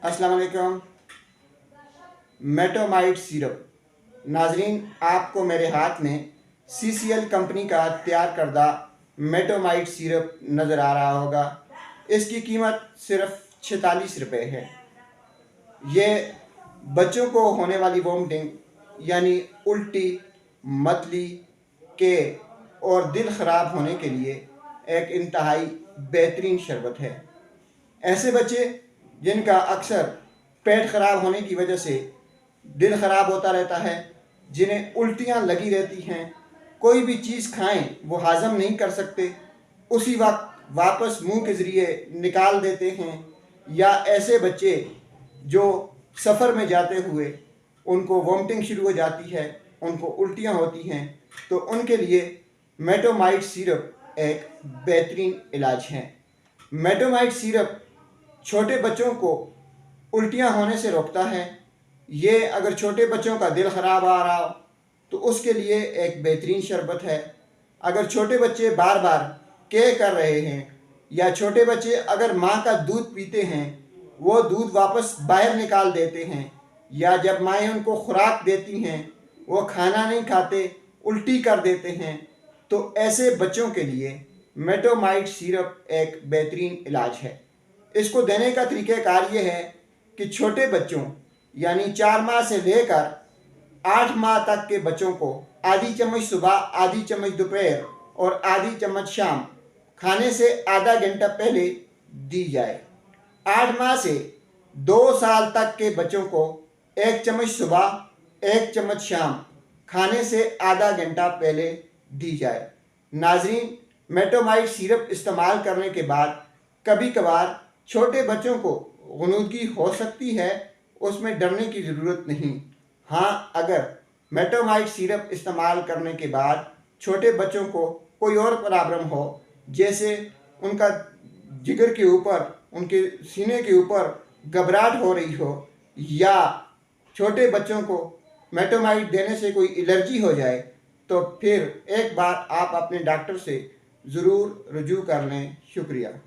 अस्सलाम वालेकुम। मेटोमाइट सिरप नाजरीन, आपको मेरे हाथ में CCL कंपनी का तैयार करदा मेटोमाइट सिरप नज़र आ रहा होगा। इसकी कीमत सिर्फ 46 रुपये है। ये बच्चों को होने वाली वोमिटिंग यानी उल्टी, मतली के और दिल ख़राब होने के लिए एक इंतहाई बेहतरीन शरबत है। ऐसे बच्चे जिनका अक्सर पेट ख़राब होने की वजह से दिल ख़राब होता रहता है, जिन्हें उल्टियाँ लगी रहती हैं, कोई भी चीज़ खाएं वो हाज़म नहीं कर सकते, उसी वक्त वापस मुंह के ज़रिए निकाल देते हैं, या ऐसे बच्चे जो सफ़र में जाते हुए उनको वोमिटिंग शुरू हो जाती है, उनको उल्टियाँ होती हैं, तो उनके लिए मेटोमाइट सिरप एक बेहतरीन इलाज है। मेटोमाइट सिरप छोटे बच्चों को उल्टियाँ होने से रोकता है। ये अगर छोटे बच्चों का दिल ख़राब आ रहा हो तो उसके लिए एक बेहतरीन शरबत है। अगर छोटे बच्चे बार बार कर रहे हैं, या छोटे बच्चे अगर माँ का दूध पीते हैं, वो दूध वापस बाहर निकाल देते हैं, या जब माएँ उनको खुराक देती हैं वो खाना नहीं खाते, उल्टी कर देते हैं, तो ऐसे बच्चों के लिए मेटोमाइट सिरप एक बेहतरीन इलाज है। इसको देने का तरीक़ाकार ये है कि छोटे बच्चों यानी 4 माह से लेकर 8 माह तक के बच्चों को आधी चम्मच सुबह, आधी चम्मच दोपहर और आधी चम्मच शाम खाने से आधा घंटा पहले दी जाए। 8 माह से 2 साल तक के बच्चों को 1 चम्मच सुबह, 1 चम्मच शाम खाने से आधा घंटा पहले दी जाए। नाजरीन, मेटोमाइट सिरप इस्तेमाल करने के बाद कभी कभार छोटे बच्चों को गुनूदगी हो सकती है, उसमें डरने की ज़रूरत नहीं। हाँ, अगर मेटोमाइट सिरप इस्तेमाल करने के बाद छोटे बच्चों को कोई और प्रॉब्लम हो, जैसे उनका जिगर के ऊपर, उनके सीने के ऊपर घबराहट हो रही हो, या छोटे बच्चों को मेटोमाइट देने से कोई एलर्जी हो जाए, तो फिर एक बार आप अपने डॉक्टर से ज़रूर रुजू कर लें। शुक्रिया।